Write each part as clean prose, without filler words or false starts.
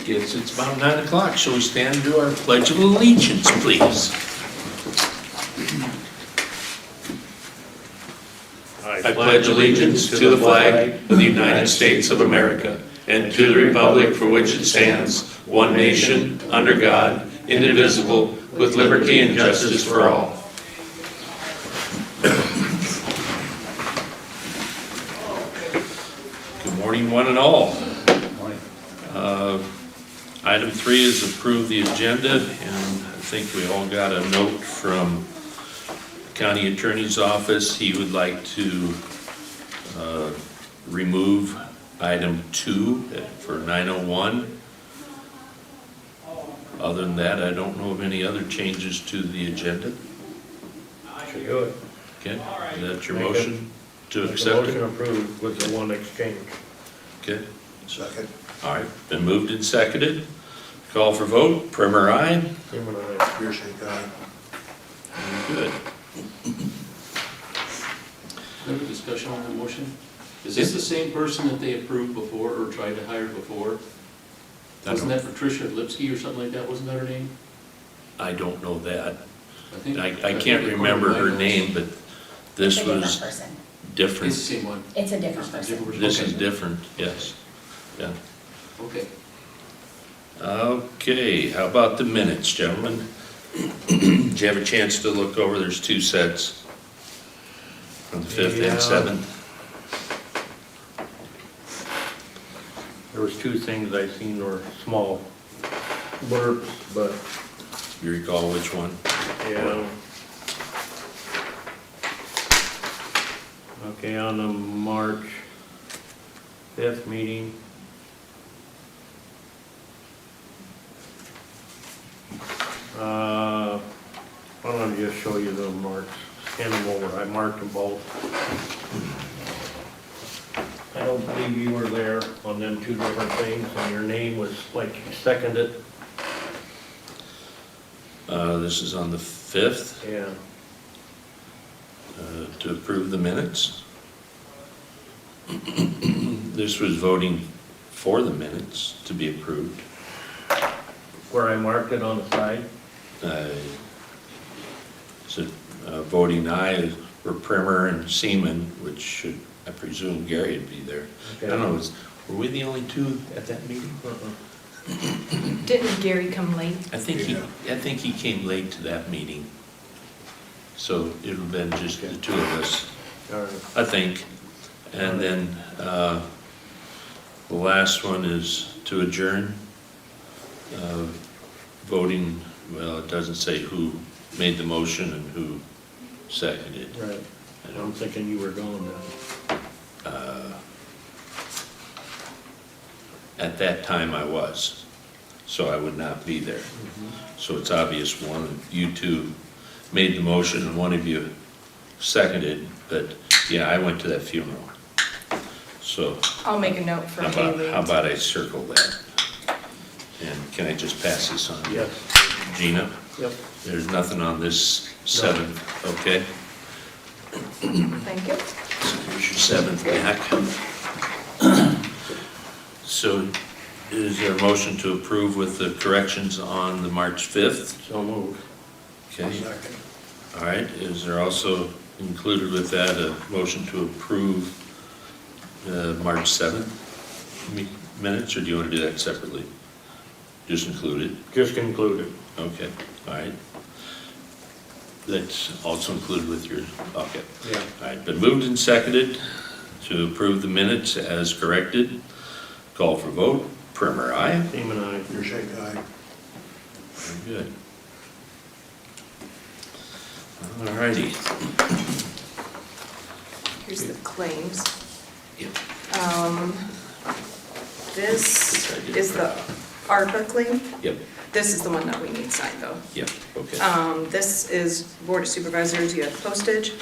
Yes, it's about 9 o'clock, so we stand and do our Pledge of Allegiance, please. I pledge allegiance to the flag of the United States of America and to the republic for which it stands, one nation, under God, indivisible, with liberty and justice for all. Good morning, one and all. Item 3 is approve the agenda, and I think we all got a note from the County Attorney's Office. He would like to remove item 2 for 901. Other than that, I don't know of any other changes to the agenda. Should do it. Okay, is that your motion to Make a accept motion it? approved with the one exchange. Okay, Second. all right, been moved and seconded. Call for vote, Primer, aye. Him and I. Hearsay guy. Good. Have a discussion on that motion? Is this the same person that they approved before or tried to hire before? Wasn't that Patricia Lipsky or something like that? Wasn't that her name? I don't know that. think I can't remember her name, but this It's a different was person. It's different. the same one. It's a different person. This is Okay. different, yes. Yeah. Okay. Okay, how about the minutes, gentlemen? Did you have a chance to look over? There's 2 sets from the 5th Yeah. and 7th. There was 2 things I seen were small blurbs, but You recall which one? yeah. Okay, on the March 5th meeting. Why don't I just show you the marks, scan them over, I marked them both. I don't believe you were there on them 2 different things, and your name was like you seconded. This is on the 5th, Yeah. to approve the minutes. This was voting for the minutes to be approved. Where I marked it on the side. So voting aye were Primer and Seaman, which should, I presume Gary would be there. I don't know, were we the only 2 at that meeting? Didn't Gary come late? I think he came late to that meeting. So it would have been just the 2 of us, All right. I think. And then the last one is to adjourn. Voting, well, it doesn't say who made the motion and who seconded. Right. I I'm don't, thinking you were going then. at that time I was, so I would not be there. So it's obvious one of you 2 made the motion and one of you seconded, but yeah, I went to that funeral. So I'll make a note for Haley. how about I circle that? And can I just pass this on? Yes. Gina? Yep. There's nothing on this 7th, okay? Thank you. So here's your 7th back. So is there a motion to approve with the corrections on the March 5th? So moved. Okay, Second. all right. Is there also included with that a motion to approve March 7th minutes, or do you want to do that separately? Just include it? Just concluded. Okay, all right. That's also included with your, okay. Yeah. All right, been moved and seconded to approve the minutes as corrected. Call for vote. Primer, aye. Team and I. Hearsay guy. Very good. All righty. Here's the claims. Yep. This is the ARPA claim. Yep, This is the one that we need signed though. yep, okay. This is Board of Supervisors, you have postage,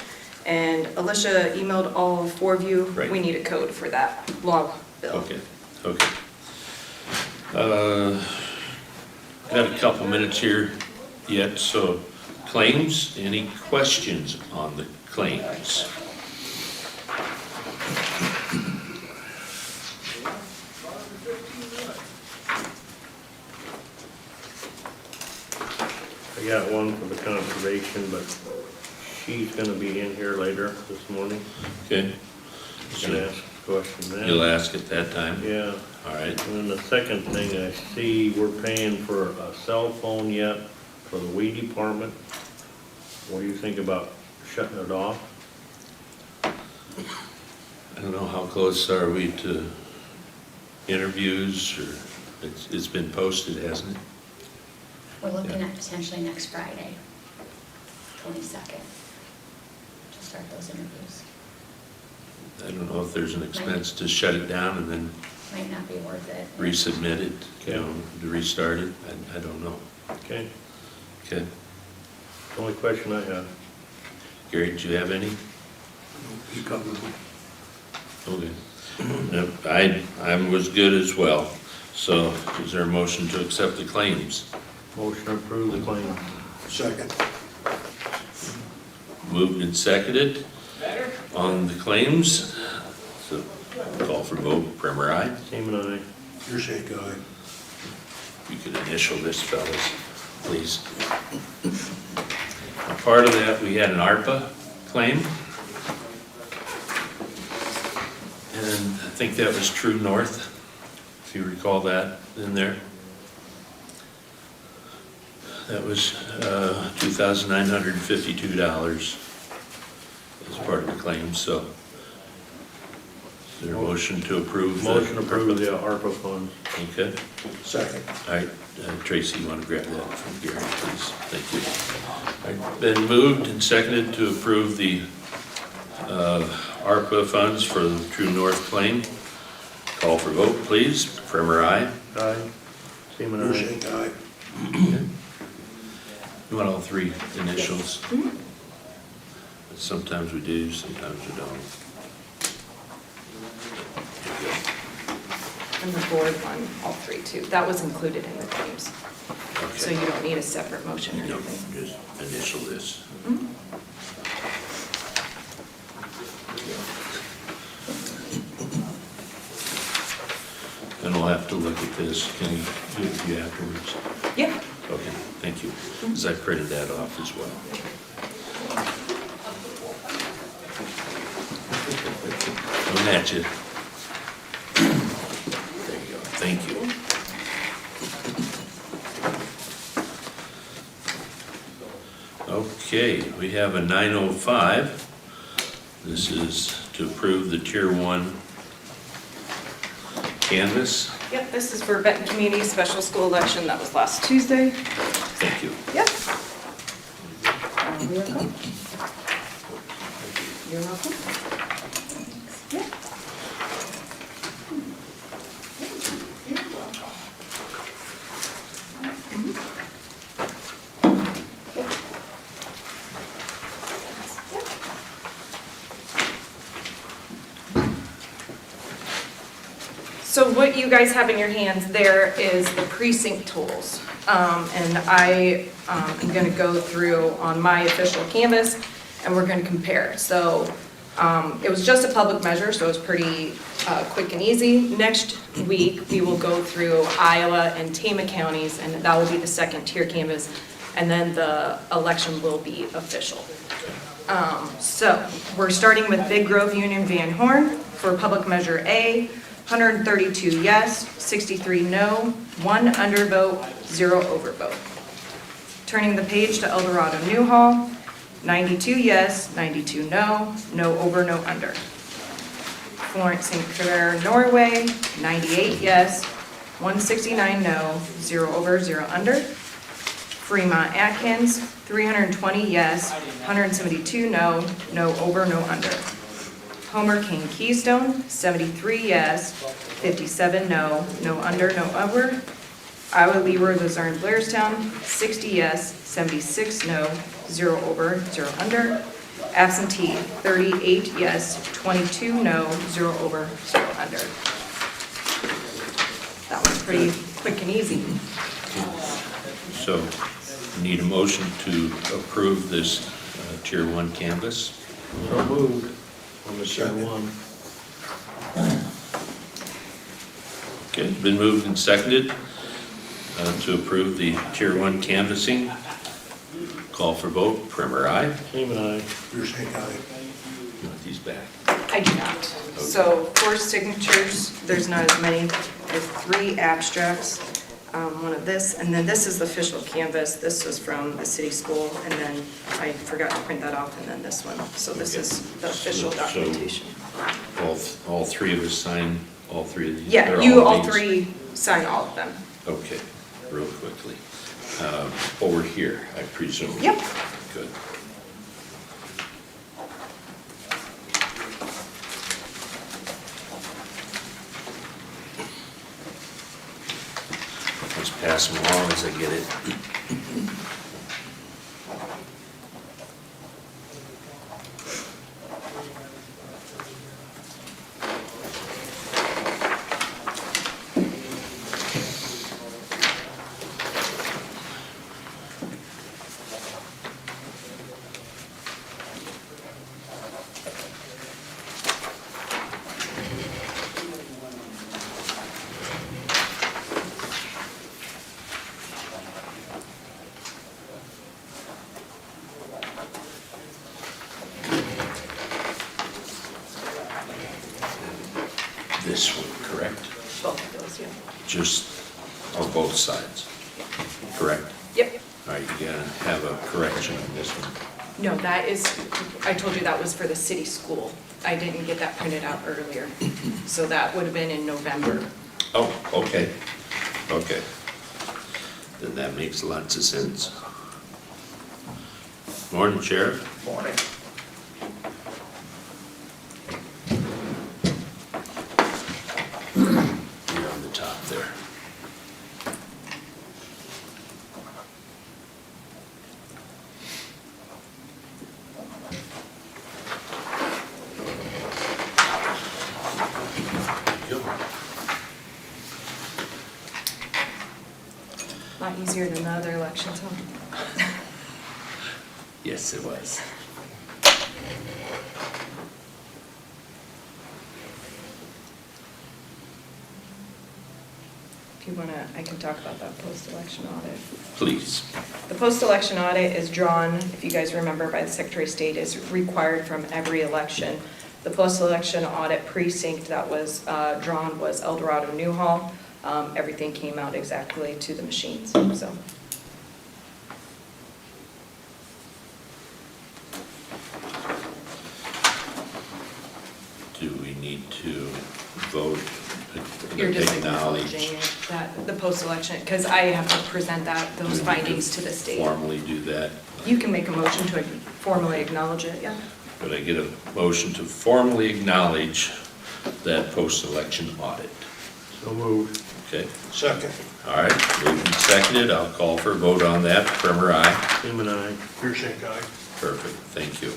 and Alicia emailed all 4 of you. Right. We need a code for that law bill. Okay, okay. Got a couple minutes here yet, so claims, any questions on the claims? I got one for the conservation, but she's gonna be in here later this morning. Okay, Gonna so ask a question then. you'll ask at that time? Yeah, All right, and then the second thing I see, we're paying for a cell phone yet for the weed department. What do you think about shutting it off? I don't know, how close are we to interviews, or it's been posted, hasn't it? We're looking at potentially next Friday, 22nd, to start those interviews. I don't know if there's an expense to shut it down and then Might not be worth it. resubmit it, you know, to restart it, I don't know. Okay, Okay, the only question I have. Gary, do you have any? You covered it. Okay. Nope, I was good as well. So is there a motion to accept the claims? Motion to approve the claim. Second. Moved and seconded on the claims. So call for vote, Primer, aye. Seaman, aye. Your shake eye. You could initial this, fellas, please. A part of that, we had an ARPA claim. And I think that was True North, if you recall that in there. That was $2,952 as part of the claim, so. Is there a motion to approve? Motion to approve the ARPA funds. Okay. Second. All right, Tracy, you want to grab that from Gary, please? Thank you. All right, been moved and seconded to approve the ARPA funds for the True North claim. Call for vote, please. Primer, aye. Aye. Seaman, Your aye. shake eye. You want all three initials? Sometimes we do, sometimes we don't. There you And the board one, all three too. That was included in the claims. go. So Okay. you don't need a separate motion or No, anything. just initial this. Then we'll have to look at this. Can you do it with you afterwards? Yeah. Okay, thank you. Because I printed that off as well. Coming at you. There you go, thank you. Okay, we have a 905. This is to approve the Tier 1 canvas. Yep, this is for Benton Community Special School Election. That was last Tuesday. Thank you. Yep. You're welcome. You're welcome. Yeah. So what you guys have in your hands there is the precinct totals. And I am going to go through on my official canvas, and we're going to compare. So it was just a public measure, so it was pretty quick and easy. Next week, we will go through Iowa and Tama counties, and that will be the second tier canvas, and then the election will be official. So we're starting with Big Grove Union Van Horn for public measure A. 132 yes, 63 no, 1 undervote, 0 overvote. Turning the page to El Dorado Newhall, 92 yes, 92 no, no over, no under. Florence St. Clair Norway, 98 yes, 169 no, 0 over, 0 under. Fremont Atkins, 320 yes, 172 no, no over, no under. Homer King Keystone, 73 yes, 57 no, no under, no over. Iowa Leeward Luzerne Blairstown, 60 yes, 76 no, 0 over, 0 under. Absentee, 38 yes, 22 no, 0 over, 0 under. That was pretty quick and easy. So, need a motion to approve this Tier 1 canvas. So moved on the Tier Second. 1. Okay, been moved and seconded to approve the Tier 1 canvassing. Call for vote, Primer, aye. Seaman, aye. Undershake, aye. You want these back? I do not. So for signatures, there's not as many. There's 3 abstracts, one of this, and then this is the official canvas. This was from the city school, and then I forgot to print that off, and then this one. So this is the official So- documentation. All 3 of us sign all 3 of these? Yeah, They're you all these? 3 sign all of them. Okay, real quickly. Over here, I presume? Yep. Good. Let's pass them along as I get it. This one, correct? Both of those, yeah. Just on both sides, correct? Yep. All right, you gotta have a correction on this one. No, that is, I told you that was for the city school. I didn't get that printed out earlier. So that would have been in November. Oh, okay, okay. Then that makes lots of sense. Morning, Sheriff. Morning. You're on the top there. A lot easier than the other elections, huh? Yes, it was. If you want to, I can talk about that post-election audit. Please. The post-election audit is drawn, if you guys remember, by the Secretary of State, is required from every election. The post-election audit precinct that was drawn was El Dorado Newhall. Everything came out exactly to the machines, so. Do we need to vote? You're just Acknowledge? acknowledging it, that, the post-election, because I have to present that, those findings to the state. Formally do that? You can make a motion to formally acknowledge it, yeah? Could I get a motion to formally acknowledge that post-election audit? So moved. Okay, Second. all right, moved and seconded, I'll call for a vote on that. Primer, aye. Seaman, aye. Undershake, aye. Perfect, thank you.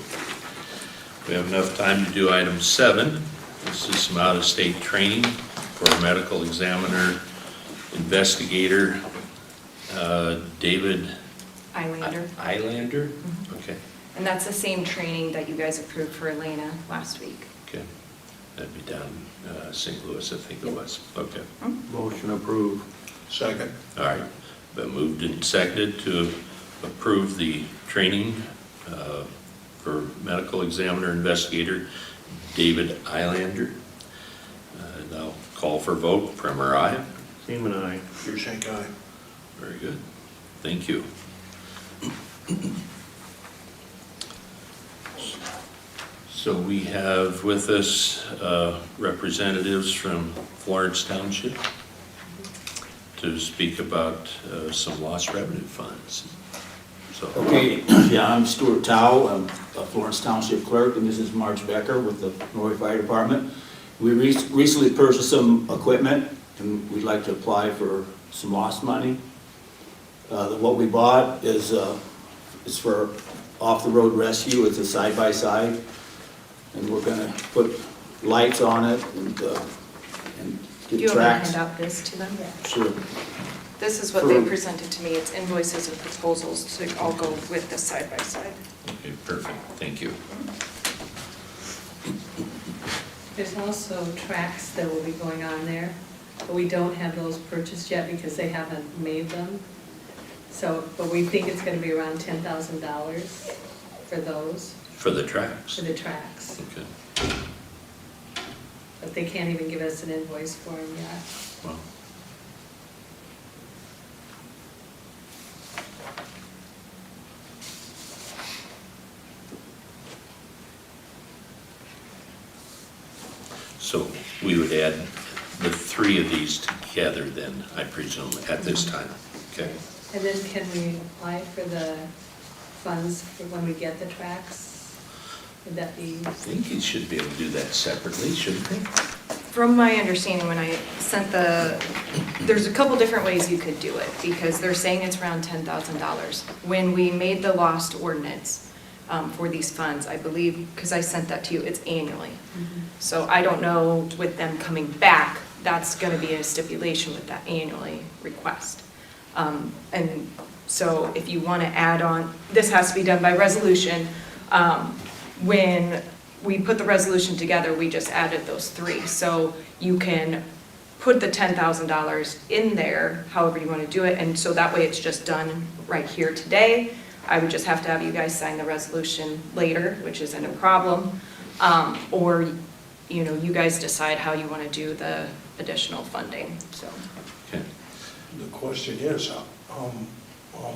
We have enough time to do item 7. This is some out-of-state training for a medical examiner, investigator, David Islander. Islander? Okay, And that's the same training that you guys approved for Elena last week. okay. That'd be down St. Louis, I think it was. Okay, Motion approved. Second. all right. Been moved and seconded to approve the training for medical examiner investigator David Islander. And I'll call for vote. Primer, aye. Seaman, aye. Undershake, aye. Very good. Thank you. So we have with us representatives from Florence Township to speak about some lost revenue funds. So, Okay, yeah, I'm Stuart Tao, I'm a Florence Township clerk, and this is Marge Becker with the Norway Fire Department. We recently purchased some equipment, and we'd like to apply for some lost money. What we bought is for off-the-road rescue. It's a side-by-side, and we're gonna put lights on it and Do get you want me to tracks. hand out this to them? Sure. This is what they presented to me. It's invoices and proposals to all go with the side-by-side. okay, perfect. Thank you. There's also tracks that will be going on there, but we don't have those purchased yet because they haven't made them. So, but we think it's gonna be around $10,000 for those, For the tracks? for the tracks. Okay, But they can't even give us an invoice for them yet. well. So we would add the three of these together then, I presume, at this time, okay? And then can we apply for the funds for when we get the tracks? Would that be, I think you should be able to do that separately, shouldn't they? From my understanding, when I sent there's a couple different ways you could do it, because they're saying it's around $10,000. When we made the lost ordinance for these funds, I believe, because I sent that to you, it's annually. So I don't know with them coming back, that's gonna be a stipulation with that annually request. And so if you wanna add on, this has to be done by resolution. When we put the resolution together, we just added those three. So you can put the $10,000 in there, however you wanna do it, and so that way it's just done right here today. I would just have to have you guys sign the resolution later, which isn't a problem. Or, you know, you guys decide how you want to do the additional funding, so. Okay. The question is, how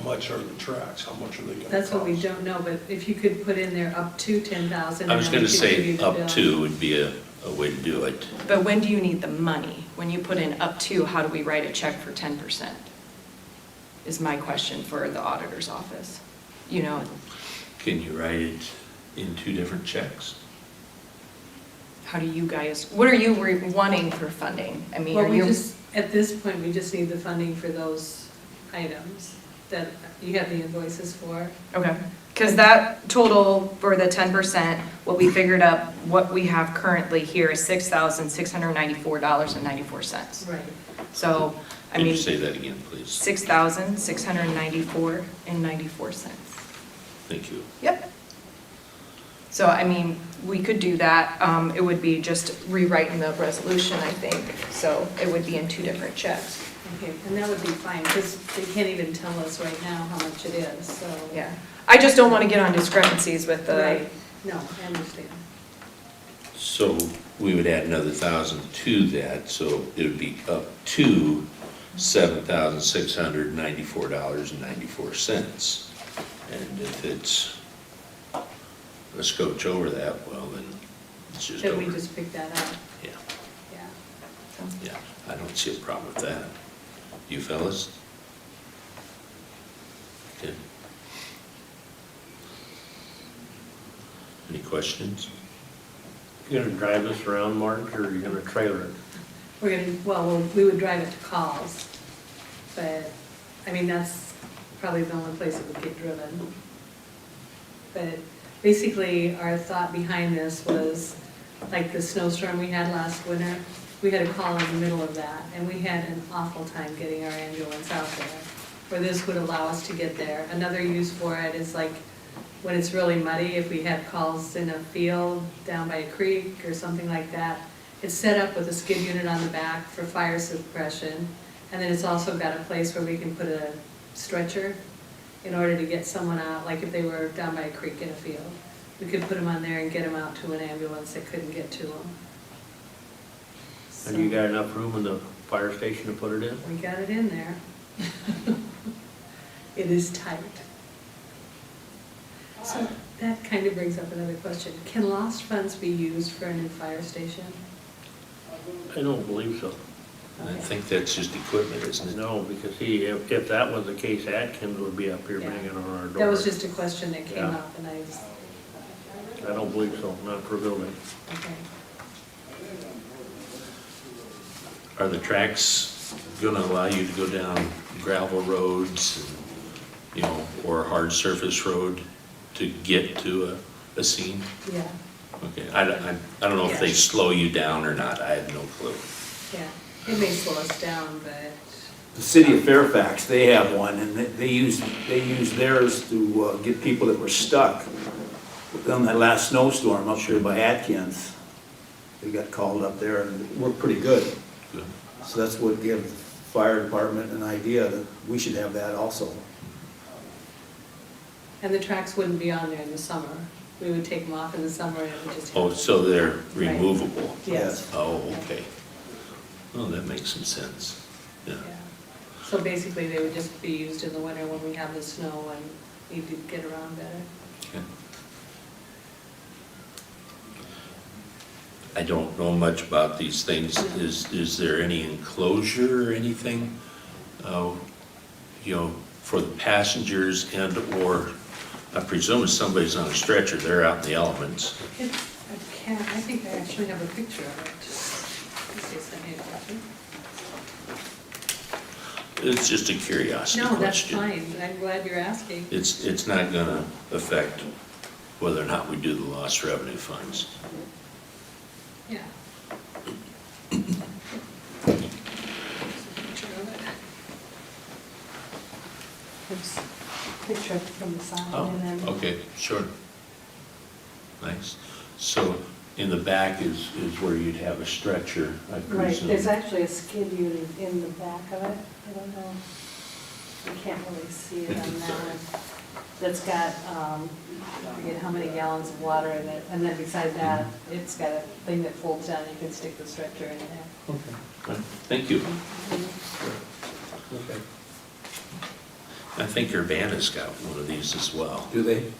much are the tracks? How much are they gonna cost? that's what we don't know, but if you could put in there up to 10,000. I was and then gonna we could give say you the up bill. to would be a way to do it. But when do you need the money? When you put in up to, how do we write a check for 10%? Is my question for the auditor's office. You know, Can you write it in two different checks? how do you guys, what are you wanting for funding? I mean, Well, are we you? just, at this point, we just need the funding for those items that you have the invoices for. Okay, because that total for the 10%, what we figured up, what we have currently here is $6,694.94. Right. So, I Can you mean, say that again, please? $6,694.94. Thank you. Yep. So, I mean, we could do that. It would be just rewriting the resolution, I think. So it would be in two different checks. Okay, and that would be fine, because they can't even tell us right now how much it is, so. Yeah. I just don't want to get on discrepancies with the. Right, no, I understand. So we would add another 1,000 to that, so it would be up to $7,694.94. And if it's a scotch over that, well, then it's just That over. we just pick that up, Yeah, yeah. yeah, I don't see a problem with that. You fellas? Okay. Any questions? You gonna drive this around, Mark, or are you gonna trailer it? We're gonna, well, we would drive it to calls, but, I mean, that's probably the only place it would get driven. But basically, our thought behind this was, like the snowstorm we had last winter, we had a call in the middle of that, and we had an awful time getting our ambulance out there, where this would allow us to get there. Another use for it is like, when it's really muddy, if we had calls in a field down by a creek or something like that, it's set up with a skid unit on the back for fire suppression, and then it's also got a place where we can put a stretcher in order to get someone out, like if they were down by a creek in a field. We could put them on there and get them out to an ambulance that couldn't get to them. Have you got enough room in the fire station to put it in? We got it in there. It is tight. So that kind of brings up another question. Can lost funds be used for a new fire station? I don't believe so. I think that's just equipment, isn't it? No, because if that was the case, Atkins would be up here Yeah. banging on our door. That was just a question that came Yeah. up, and I just, I don't believe so, not for building. okay. Are the tracks gonna allow you to go down gravel roads, and, you know, or a hard surface road to get to a scene? Yeah, Okay, I don't know if they Yeah. slow you down or not, I have no clue. yeah. It may slow us down, but, The city of Fairfax, they have one, and they use theirs to get people that were stuck on that last snowstorm up there by Atkins. They got called up there, and it worked pretty good. Good. So that's what gave the fire department an idea that we should have that also. And the tracks wouldn't be on there in the summer. We would take them off in the summer and it would just. Oh, so they're removable? Yes. Oh, okay. Oh, that makes some sense. Yeah. Yeah. So basically, they would just be used in the winter when we have the snow and need to get around better. Okay. I don't know much about these things. Is there any enclosure or anything, you know, for the passengers and/or, I presume if somebody's on a stretcher, they're out in the elements. I think I actually have a picture of it. Let's see, send me a picture. It's just a curiosity No, that's question. fine. I'm glad you're asking. It's not gonna affect whether or not we do the lost revenue funds. Yeah. Picture of it. It's a picture from the side Oh, and then. okay, sure. Nice. So in the back is where you'd have a stretcher, I Right, presume? there's actually a skid unit in the back of it. I don't know, you can't really see it on that one. That's got, I forget how many gallons of water in it, and then beside that, it's got a thing that folds down, you can stick the stretcher in there. Okay. Thank you. Okay. I think Urbana's got one of these as well. Do they?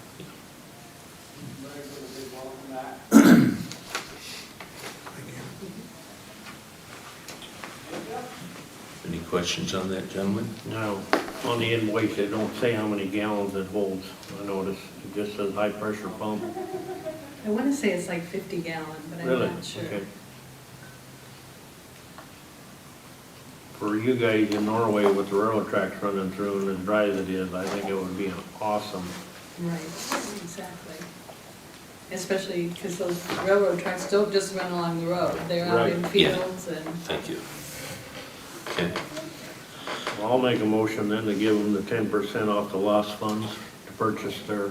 Any questions on that, gentlemen? Now, on the invoice, it don't say how many gallons it holds. I noticed, it just says high pressure pump. I want to say it's like 50 gallon, but I'm Really? not sure. Okay. For you guys in Norway with the railroad tracks running through and as dry as it is, I think it would be an awesome. Right, exactly. Especially because those railroad tracks don't just run along the road, they're out in Right. Yeah. fields and. Thank you. Okay. Well, I'll make a motion then to give them the 10% off the lost funds to purchase their,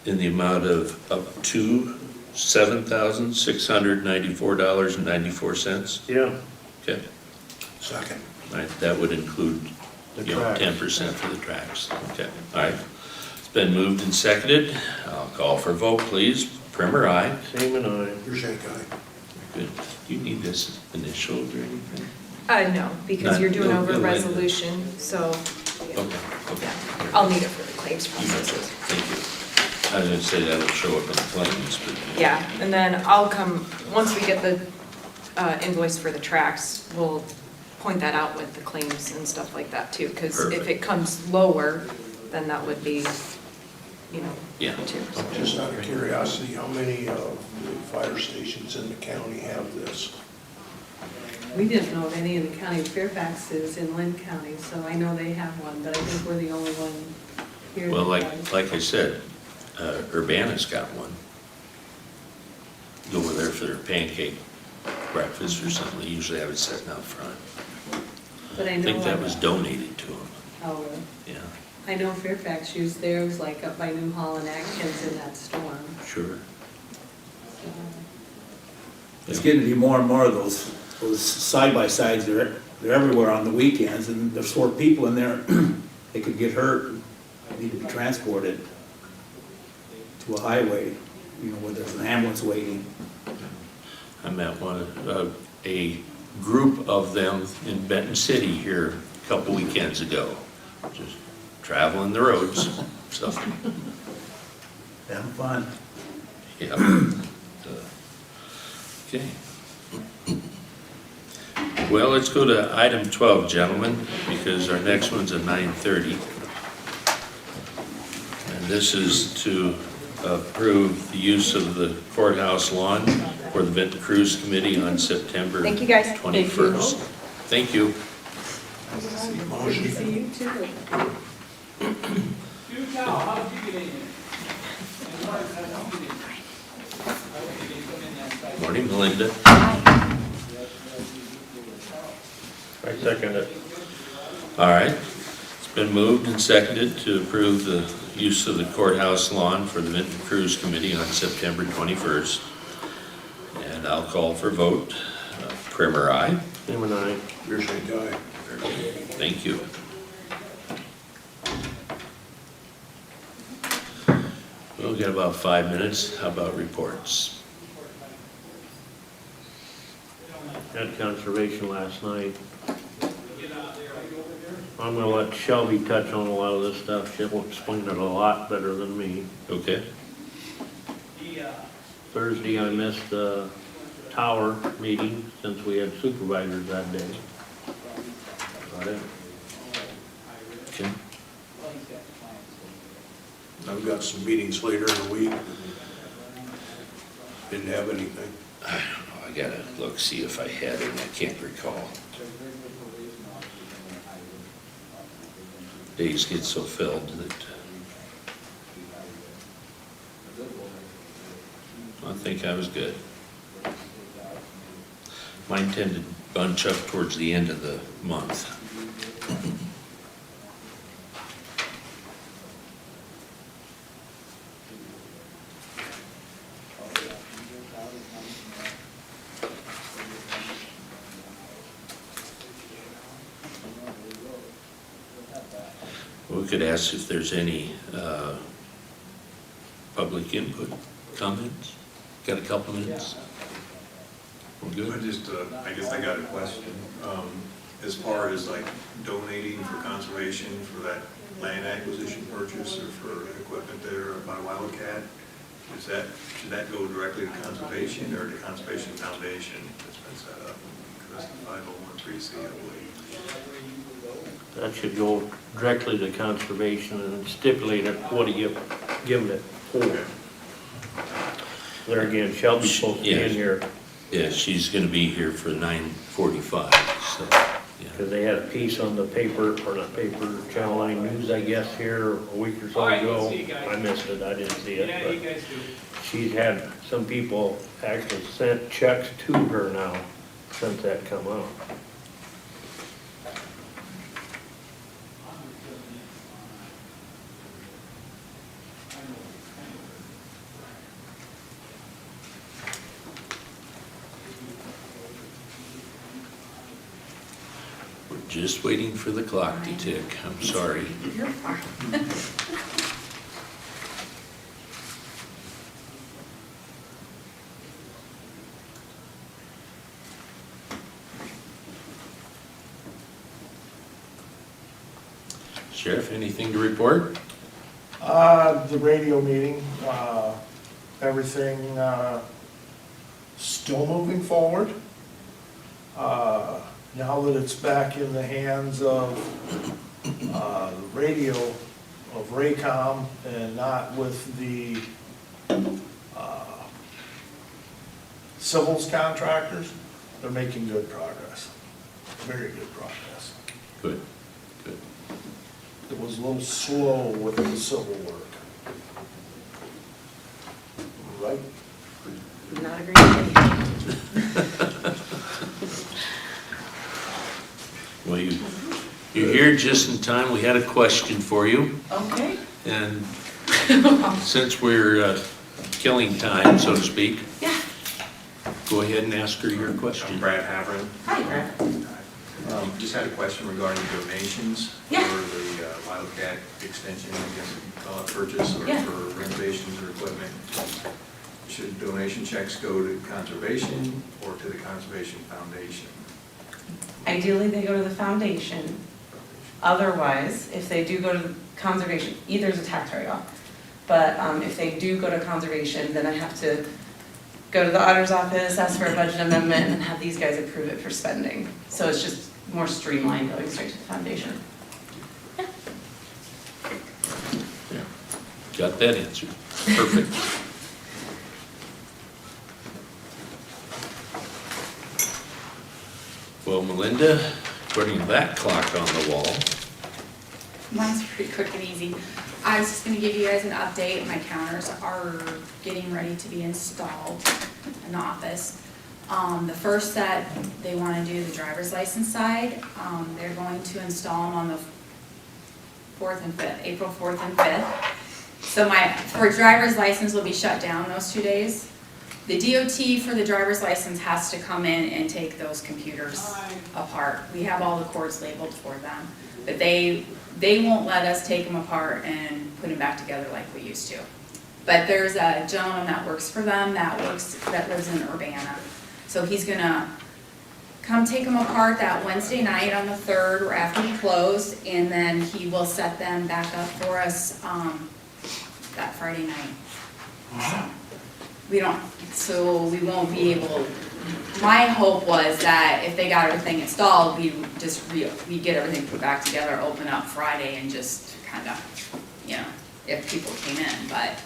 In the amount of up to $7,694.94. yeah, Okay. Second. All right, that would include, the you know, tracks. 10% for the tracks. Okay, all right. It's been moved and seconded. I'll call for a vote, please. Primer, aye. Same and I. Your shake eye. Good. Do you need this initialed or anything? No, because you're doing No, over no, no. resolution, so, Okay, okay. yeah, I'll need it for the claims You betcha. processes. Thank you. I was gonna say that'll show up in the claims, but. Yeah, and then I'll come, once we get the invoice for the tracks, we'll point that out with the claims and stuff like that too, because if Perfect. it comes lower, then that would be, you know, Yeah. too. Just out of curiosity, how many of the fire stations in the county have this? We didn't know of any in the county. Fairfax is in Lynn County, so I know they have one, but I think we're the only one here. Well, that like, does. like I said, Urbana's got one. Go over there for their pancake breakfast or something, they usually have it sitting out front. But I I know. think that was donated to them, Oh, really? yeah, I know Fairfax used theirs like up by New Holland Atkins in that storm. sure. So, It's getting to be more and more of those side-by-sides, they're everywhere on the weekends, and there's 4 people in there, they could get hurt, need to be transported to a highway, you know, where there's an ambulance waiting. I met a group of them in Benton City here a couple weekends ago, just traveling the roads, so, Having fun. yeah. Okay. Well, let's go to item 12, gentlemen, because our next one's at 9:30. And this is to approve the use of the courthouse lawn for the Benton Cruise Committee on September Thank you, guys. 21st. Thank you. Good to see you too. Morning, Melinda. I second it. All right. It's been moved and seconded to approve the use of the courthouse lawn for the Benton Cruise Committee on September 21st. And I'll call for vote. Primer, aye. Same and I. Your shake eye. Thank you. We've got about 5 minutes. How about reports? Had conservation last night. I'm gonna let Shelby touch on a lot of this stuff. She'll explain it a lot better than me. Okay, Thursday, I missed the tower meeting since we had supervisors that day. Got it? okay. I've got some meetings later in the week. Didn't have anything. I don't know, I gotta look, see if I had it, I can't recall. Days get so filled that I think I was good. Mine tended to bunch up towards the end of the month. We could ask if there's any public input, comments. Got a couple minutes? We're I good? just, I guess I got a question. As far as like donating for conservation for that land acquisition purchase or for equipment there by Wildcat, should that go directly to conservation or to Conservation Foundation that's been set up? Because that's the 5013C, I believe. That should go directly to conservation and stipulate it, what are you giving it for? There again, Shelby's supposed to be in here, Yeah, she's gonna be here for 9:45, so, yeah. because they had a piece on the paper, or not paper, Channel 9 News, I guess, here a week or so ago. I missed it, I didn't see it, but she's had some people actually sent checks to her now since that come out. We're just waiting for the clock to tick, I'm sorry. You're fine. Sheriff, anything to report? The radio meeting, everything, still moving forward. Now that it's back in the hands of, the radio of Raycom and not with the, civils contractors, they're making good progress. Very good progress. Good, good. It was a little slow with the civil work. Right? Not agreeing with Well, you're here just in time. We had a question for you. you. Okay. And since we're killing time, so to speak, Yeah. go ahead and ask her your I'm question. Brad Havern. Hi, Brad. Just had a question regarding donations Yeah. for the Wildcat extension, I guess you call it, purchase or Yeah. for renovations or equipment. Should donation checks go to conservation or to the Conservation Foundation? Ideally, they go to the foundation. Otherwise, if they do go to the conservation, either is a tax write-off. But if they do go to conservation, then I have to go to the auditor's office, ask for a budget amendment, and have these guys approve it for spending. So it's just more streamlined going straight to the foundation. Got that answered. Perfect. Well, Melinda, according to that clock on the wall, Mine's pretty quick and easy. I was just gonna give you guys an update. My counters are getting ready to be installed in the office. The first set, they wanna do the driver's license side. They're going to install them on the 4th and 5th, April 4th and 5th. So for driver's license will be shut down those 2 days. The DOT for the driver's license has to come in and take those computers apart. We have all the cords labeled for them, but they won't let us take them apart and put them back together like we used to. But there's a gentleman that works for them that lives in Urbana. So he's gonna come take them apart that Wednesday night on the 3rd, or after we close, and then he will set them back up for us, that Friday night. So we won't be able, my hope was that if they got everything installed, we get everything put back together, open up Friday and just kind of, you know, if people came in, but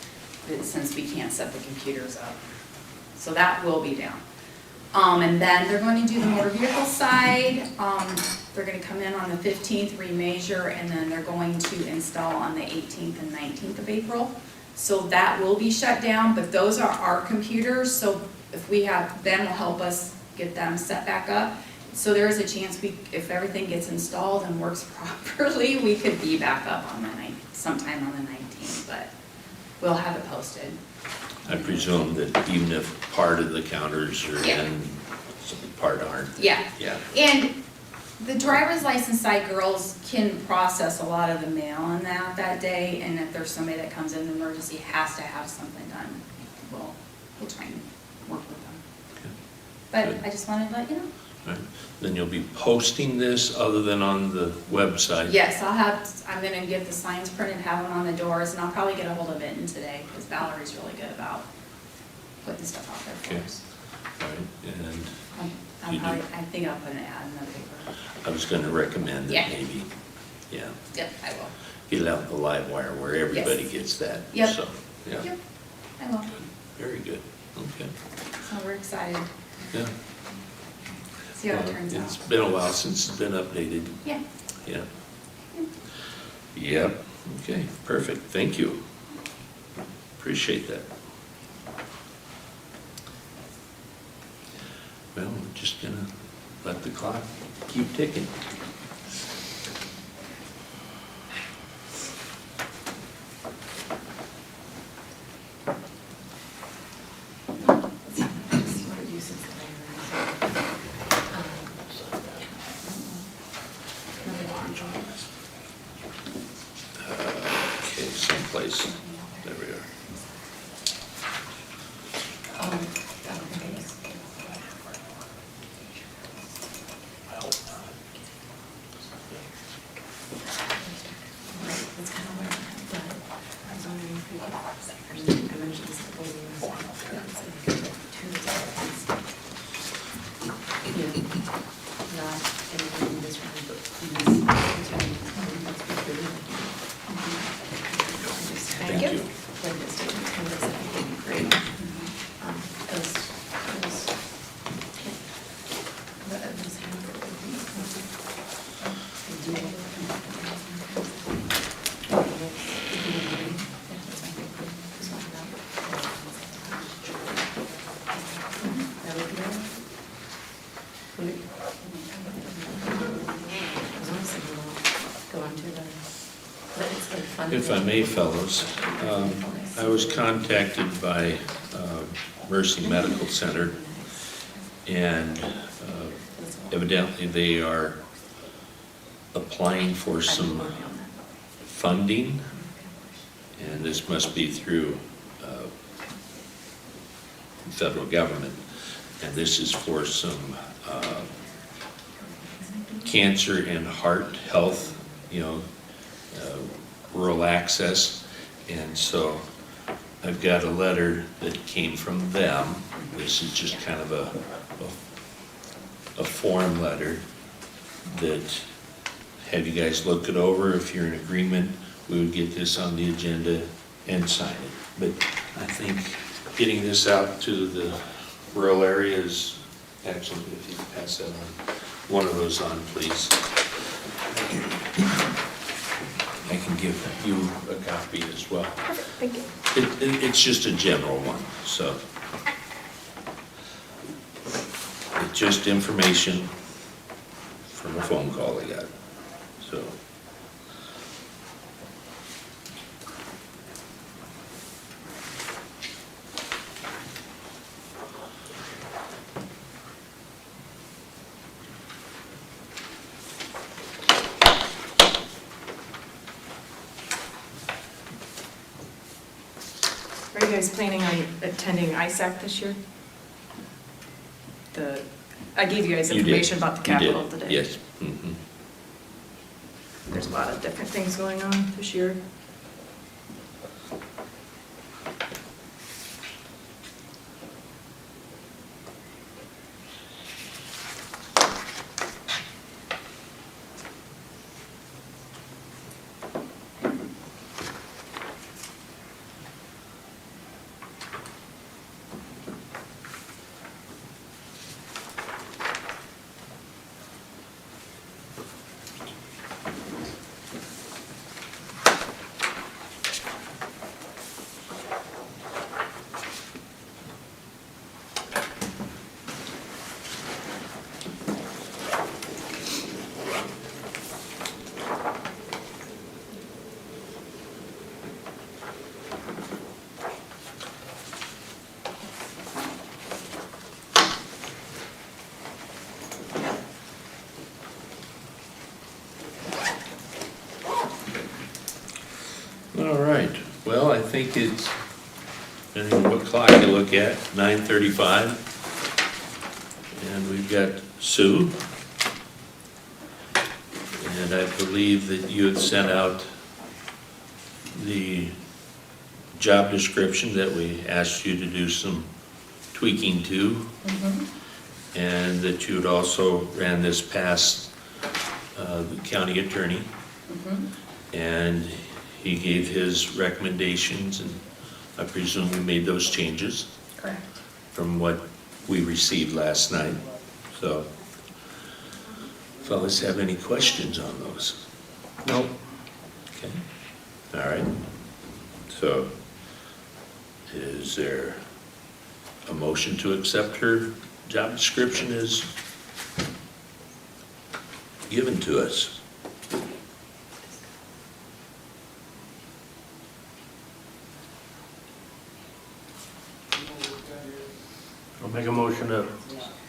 since we can't set the computers up. So that will be down. And then they're going to do the motor vehicle side. They're gonna come in on the 15th, remeasure, and then they're going to install on the 18th and 19th of April. So that will be shut down, but those are our computers, so if we have, Ben will help us get them set back up. So there is a chance if everything gets installed and works properly, we could be back up on the sometime on the 19th, but we'll have it posted. I presume that even if part of the counters are Yeah. in, some part aren't. Yeah. Yeah. And the driver's license side girls can process a lot of the mail on that day, and if there's somebody that comes in an emergency, has to have something done, we'll try and work with them. Okay. But Good. I just wanted to let you know. Right. Then you'll be posting this other than on the website? Yes, I'm gonna get the signs printed, have them on the doors, and I'll probably get a hold of Vinton today, because Valerie's really good about putting stuff out there for Okay. us. Right, and You do. I think I'll put an ad in the paper. I was gonna recommend Yeah. that maybe, yeah, Yep, I will. get it out in the live wire where everybody Yes. gets that. Yep. So, yeah, Yep, I will. very good, okay, So we're excited. yeah. See how it Well, turns It's out. been a while since it's been updated, Yeah. yeah. Yep, okay, perfect, thank you. Appreciate that. Well, we're just gonna let the clock keep ticking. Okay, someplace, there we are. That's kind of where I'm at, but I was wondering if we could, I mentioned this before, we were two departments. Not anything in this round, but in this round, Thank you. Like this statement, kind of said, I think it'd be great. Because, but it was handled, I do want If I may, fellows, I was contacted by Mercy Medical Center, and evidently they are applying for some funding, and this must be through federal government, and this is for some cancer and heart health, rural access. And so I've got a letter that came from them. This is just kind of a form letter that, have you guys look it over. If you're in agreement, we would get this on the agenda and sign it. But I think getting this out to the rural areas, actually, if you could pass that on, one of those on, please. I can give you a copy as well. Thank you. It's just a general one, so. It's just information from a phone call I got, so. Are you guys planning on attending ISAC this year? I gave you guys You did. information about the You did. capital today. Yes. Mhm. There's a lot of different things going on this year. All right, well, I think it's, depending on what clock you look at, 9:35. And we've got Sue. And I believe that you had sent out the job description that we asked you to do some tweaking to. And that you had also ran this past the county attorney. And he gave his recommendations, and I presume we made those changes Correct. from what we received last night. So, fellas, have any questions on those? Nope. Okay, all right. So, is there a motion to accept her job description as given to us? I'll make a motion to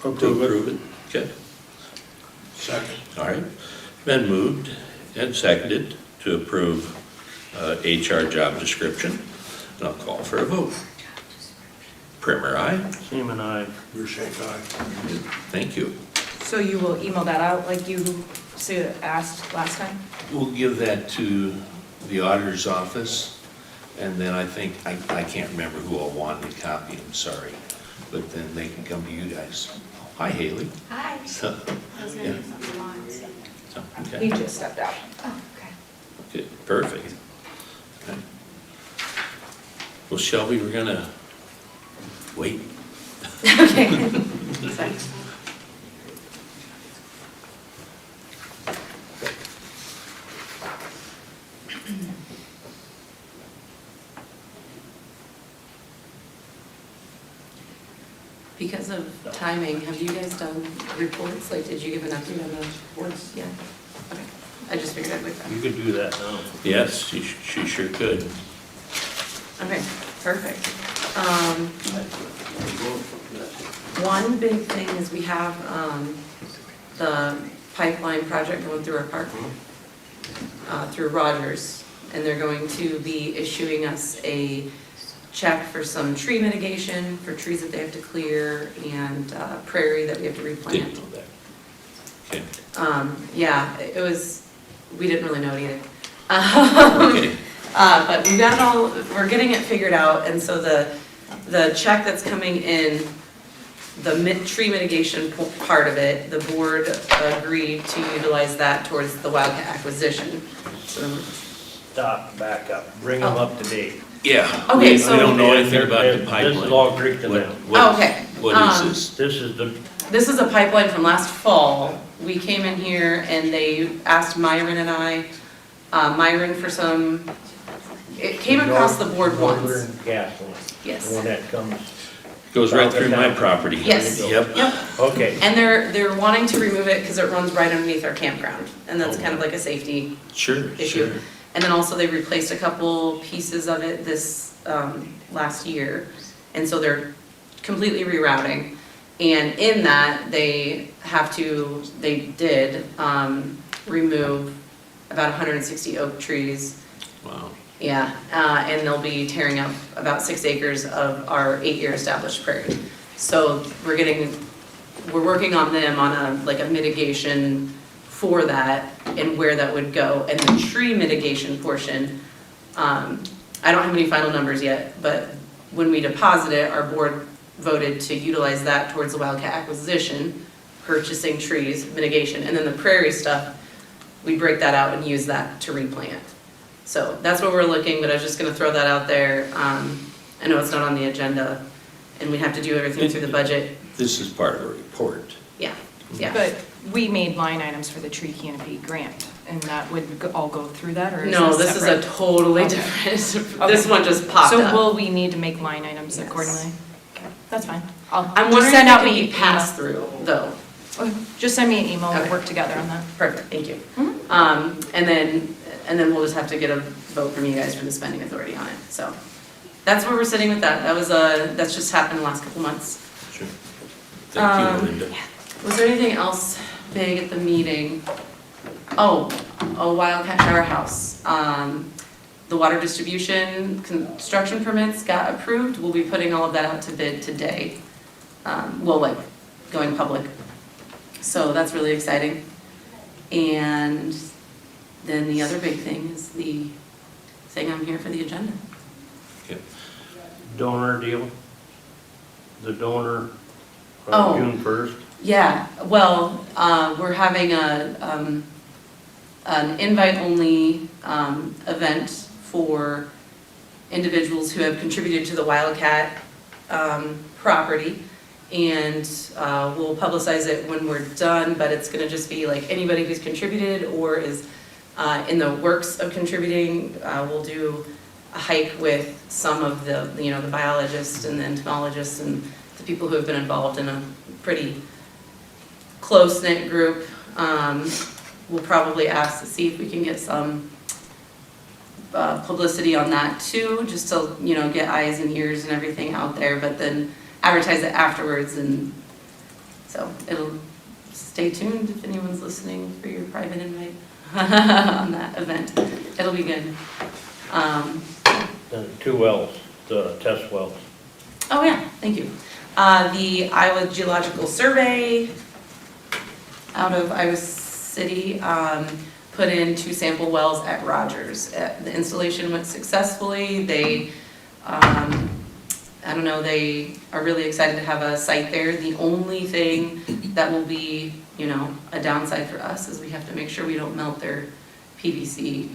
To approve it. approve it? Okay. Second. All right. Been moved and seconded to approve HR job description. And I'll call for a vote. Primer, aye? Seaman, aye. Thank you. So you will email that out like you asked last time? We'll give that to the auditor's office, and then I think, I can't remember who will want the copy, I'm sorry. But then they can come to you guys. Hi, Haley. Hi. So, I was gonna do something on. okay. He just stepped out. Oh, okay. Good, perfect. Okay. Well, Shelby, we're gonna wait. Okay. Thanks. Because of timing, have you guys done reports? Like, did you give an update on the reports yet? Okay, I just figured I'd wait for You could do that now. Yes, she sure could. Okay, perfect. One big thing is we have the pipeline project going through our park, through Rogers, and they're going to be issuing us a check for some tree mitigation, for trees that they have to clear, and prairie that we have to replant. Didn't know that. Okay. Yeah, it was, we didn't really know it either. Okay. But we got it all, we're getting it figured out, and so the check that's coming in, the tree mitigation part of it, the board agreed to utilize that towards the Wildcat acquisition. So, Stop, back up, bring them up to date. Yeah. Okay, we so- don't know anything about the This pipeline. is all Greek to What- them. what- Oh, okay. What is this? This is the, this is a pipeline from last fall. We came in here and they asked Myron and I, Myron for some, it came across the board once. Northern gas line, the Yes. one that comes, Goes right through my property. Yes. Yep. Yep. okay. And they're wanting to remove it because it runs right underneath our campground. And that's kind of like a safety Sure, issue. sure. And then also they replaced a couple pieces of it this last year. And so they're completely rerouting. And in that, they did remove about 160 oak trees Wow. Yeah, and they'll be tearing up about 6 acres of our 8-year established prairie. So we're working on them on a mitigation for that and where that would go. And the tree mitigation portion, I don't have any final numbers yet, but when we deposit it, our board voted to utilize that towards the wildcat acquisition, purchasing trees, mitigation, and then the prairie stuff, we break that out and use that to replant. So that's what we're looking, but I was just gonna throw that out there. I know it's not on the agenda, and we have to do everything through the budget. This is part of a report. Yeah, yeah. But we made line items for the tree canopy grant, and that would all go through that, or is No, this this is separate? a totally Okay. different, this one just popped So up. will we need to make line items Yes. accordingly? Okay, that's fine. I'll I'm just wondering send if out it me could an be email. passed through, though. Okay, just send me an email, we'll Okay. work together on that. Perfect, thank you. Mhm. And then we'll just have to get a vote from you guys for the spending authority on it, so. That's where we're sitting with that. That's just happened in the last couple months. Sure. Thank you, Linda. Was there anything else big at the meeting? Oh, Wildcat Shower House. The water distribution construction permits got approved. We'll be putting all of that out to bid today. Going public. So that's really exciting. And then the other big thing is the thing I'm here for the agenda. Donor deal, the donor, Oh. June 1st. Yeah, well, we're having an invite-only event for individuals who have contributed to the Wildcat property. And we'll publicize it when we're done, but it's gonna just be like anybody who's contributed or is in the works of contributing. We'll do a hike with some of the biologists and the entomologists and the people who have been involved in a pretty close-knit group. We'll probably ask to see if we can get some publicity on that too, just to, get eyes and ears and everything out there, but then advertise it afterwards. And so stay tuned if anyone's listening for your private invite on that event. It'll be good. The 2 wells, the test wells. Oh yeah, thank you. The Iowa Geological Survey out of Iowa City put in 2 sample wells at Rogers. The installation went successfully. They, they are really excited to have a site there. The only thing that will be, a downside for us is we have to make sure we don't melt their PVC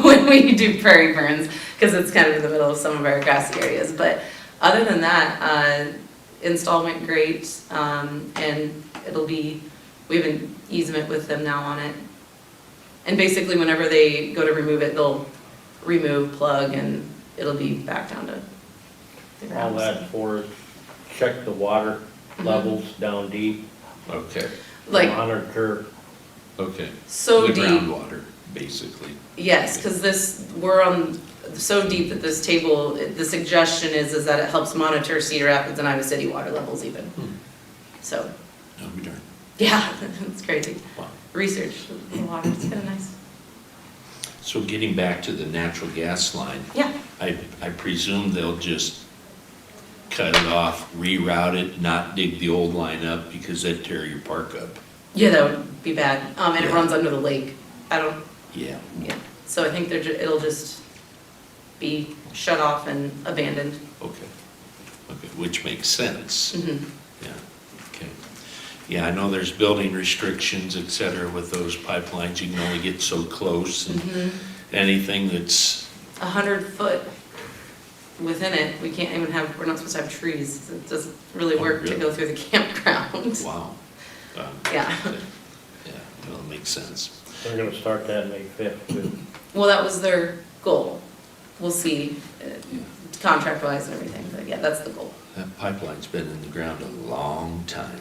when we do prairie burns, because it's kind of in the middle of some of our grassy areas. But other than that, install went great, and we have an easement with them now on it. And basically whenever they go to remove it, they'll remove, plug, and it'll be back down to the All ground. that for, check the water levels down deep, Okay, monitor. okay. So The deep. groundwater, basically. Yes, because we're on so deep that this table, the suggestion is that it helps monitor Cedar Rapids and Iowa City water levels even. So, I'll be darned. yeah, it's crazy. Wow. Research the water, it's kind of nice. So getting back to the natural gas line, Yeah, I presume they'll just cut it off, reroute it, not dig the old line up, because that'd tear your park up. yeah, that would be bad. And it Yeah. runs under the lake. Yeah. Yeah, so I think it'll just be shut off and abandoned. Okay, okay, which makes sense. Mhm. Yeah, okay. Yeah, I know there's building restrictions, et cetera, with those pipelines. You can only get so close, and anything that's, 100 foot within it, we're not supposed to have trees. It doesn't really Oh, work to really? go through the campground. wow. Yeah. Yeah, well, it makes sense. They're gonna start that May 5th too. Well, that was their goal. We'll see, contract-wise and everything, but yeah, that's the goal, That pipeline's been in the ground a long time,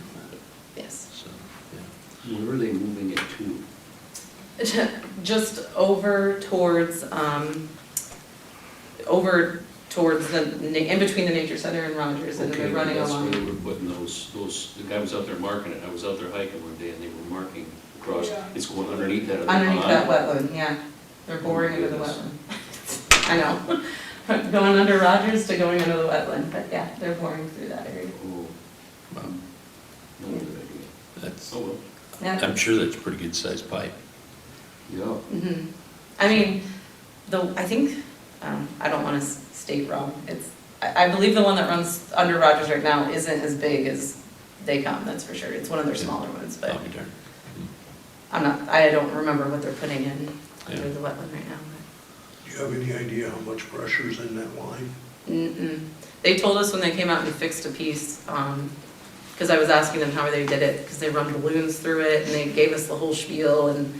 yes. so, yeah. Where are they moving it to? Just over towards in between the nature center and Rogers, and Okay, they're running that's along. where they were putting the guy was out there marking it. I was out there hiking one day and they were marking across, it's going underneath that other pond. Underneath that wetland, yeah. They're boring into the goodness. wetland. I know. Going under Rogers to going under the wetland, but yeah, they're boring through that area. Oh, Well, not a good idea. That's, Oh, well, Yeah. I'm sure that's a pretty good sized pipe. yeah. Mhm. I mean, I think, I don't want to state wrong, I believe the one that runs under Rogers right now isn't as big as they come, that's for sure. It's one of their smaller ones, but I'll be darned. I don't remember what they're putting in under Yeah. the wetland right now. Do you have any idea how much pressure's in that line? Mm-mm. They told us when they came out and fixed a piece, because I was asking them how they did it, because they run balloons through it, and they gave us the whole spiel, and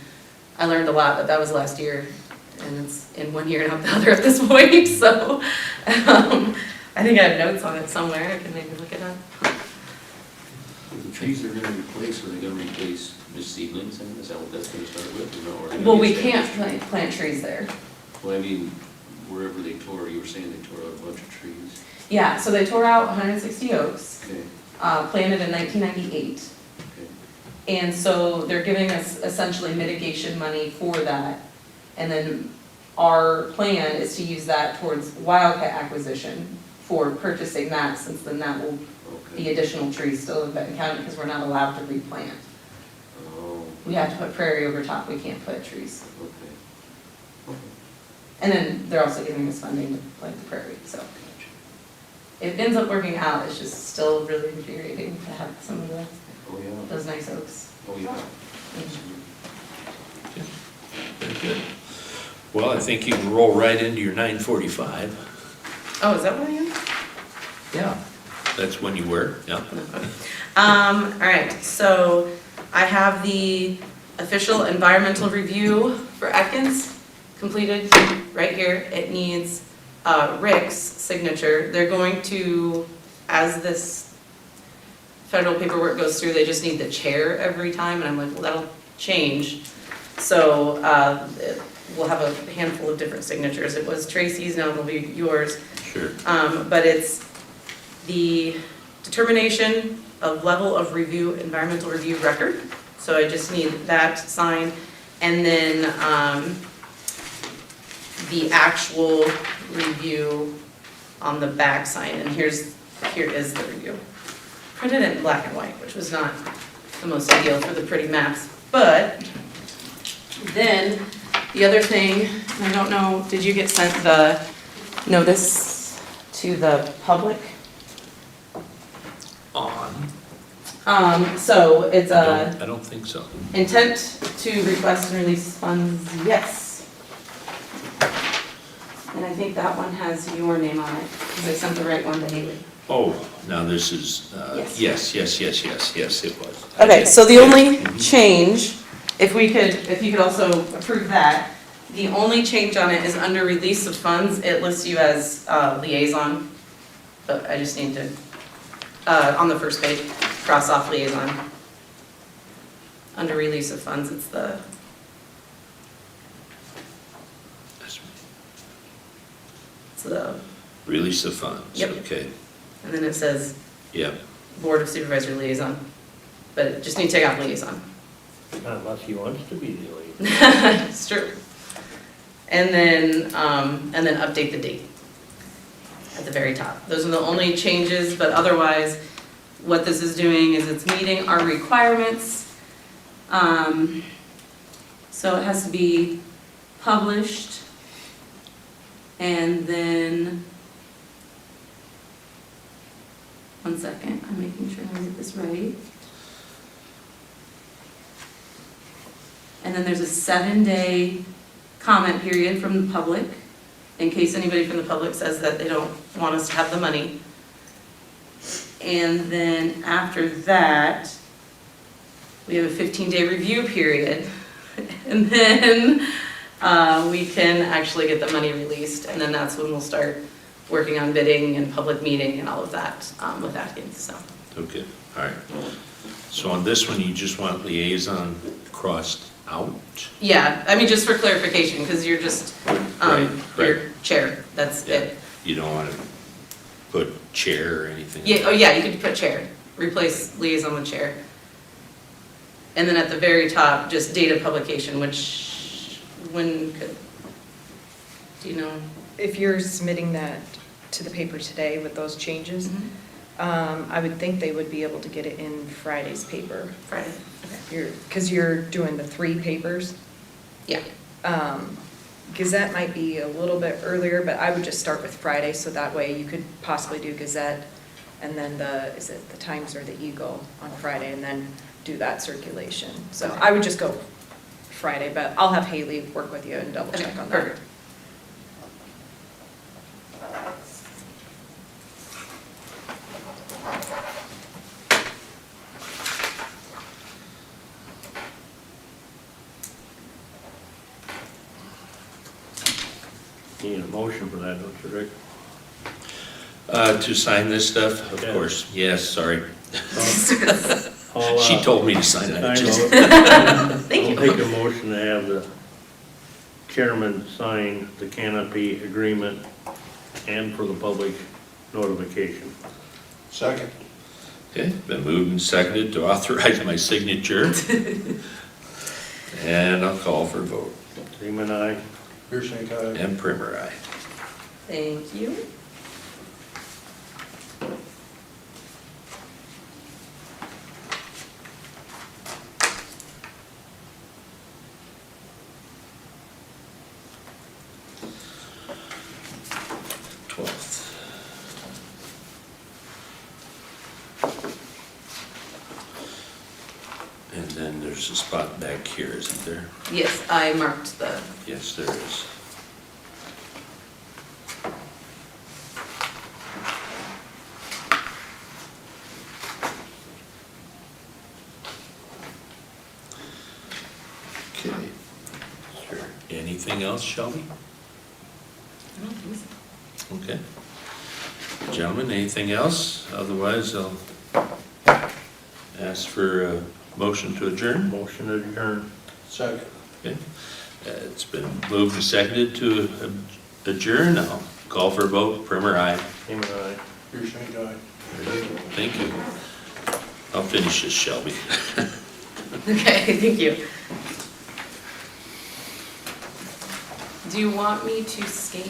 I learned a lot, but that was last year, and it's in one year and out the other at this point, so, I think I have notes on it somewhere, I can maybe look it up. The trees they're gonna replace, are they gonna replace just seedlings, and is that what that's gonna start with, or no? Are they gonna Well, be we can't established? plant trees there. Well, I mean, wherever they tore, you were saying they tore out a bunch of trees. Yeah, so they tore out 160 oaks, Okay, planted in 1998. okay. And so they're giving us essentially mitigation money for that. And then our plan is to use that towards wildcat acquisition for purchasing that, since then that will be Okay. additional trees still in Benton County, because we're not allowed to replant. Oh, We have to put prairie over top, we can't put trees. okay. Okay, And then they're also giving us funding to plant the prairie, so. gotcha. It ends up working out, it's just still really infuriating to have some of Oh, yeah. those nice oaks. Oh, yeah. Very good. Well, I think you can roll right into your 9:45. Oh, is that what I am? Yeah. That's when you were, yeah. All right, so I have the official environmental review for Atkins completed right here. It needs Rick's signature. They're going to, as this federal paperwork goes through, they just need the chair every time, and I'm like, well, that'll change. So we'll have a handful of different signatures. It was Tracy's, now it'll be yours. Sure. But it's the determination of level of review, environmental review record. So I just need that signed. And then the actual review on the back sign. And here is the review. Printed in black and white, which was not the most ideal for the pretty maps. But then the other thing, and I don't know, did you get sent the notice to the public? So it's a I don't think so. intent to request and release funds, yes. And I think that one has your name on it, because I sent the right one to Haley. Oh, now this is, Yes. yes, it was. Okay, so the only change, if you could also approve that, the only change on it is under release of funds, it lists you as liaison, but I just need to, on the first page, cross off liaison. Under release of funds, it's the, it's the, Release of funds, Yep. okay, and then it says yep. Board of Supervisor liaison, but just need to take out liaison. Not unless he wants to be the lead. It's true. And then update the date at the very top. Those are the only changes, but otherwise, what this is doing is it's meeting our requirements. So it has to be published, and then, one second, I'm making sure I get this right. And then there's a 7-day comment period from the public, in case anybody from the public says that they don't want us to have the money. And then after that, we have a 15-day review period. And then we can actually get the money released, and then that's when we'll start working on bidding and public meeting and all of that with Atkins, so. Okay, all right. So on this one, you just want liaison crossed out? Yeah, I mean, just for clarification, because you're just, Right, your chair, that's Yeah. it. You don't want to put chair or anything? Yeah, oh yeah, you could put chair, replace liaison with chair. And then at the very top, just date of publication, which, when could, do you know? if you're submitting that to the paper today with those changes, I would think they would be able to get it in Friday's paper. Friday, okay. Because you're doing the 3 papers. Yeah. Gazette might be a little bit earlier, but I would just start with Friday, so that way you could possibly do Gazette, and then is it the Times or the Eagle on Friday, and then do that circulation. So I would just go Friday, but I'll have Haley work with you and double check Okay, on that. perfect. Need a motion for that, don't you, Rick? To sign this stuff, of Yeah. course, yes, sorry. I'll, She told me to sign it. I just- Thank you. I'll take a motion to have the chairman sign the canopy agreement and for the public notification. Second. Okay, been moved and seconded to authorize my signature. And I'll call for a vote. Seaman, aye. Here's a guy. And Primer, aye. Thank you. And then there's a spot back here, isn't there? Yes, I marked the, Yes, there is. Okay. Is there anything else, Shelby? I don't think so. Okay. Gentlemen, anything else? Otherwise, I'll ask for a motion to adjourn. Motion to adjourn. Second. Okay. It's been moved and seconded to adjourn. I'll call for a vote. Primer, aye. Seaman, aye. Here's a guy. Thank you. I'll finish this, Shelby. Okay, thank you. Do you want me to scan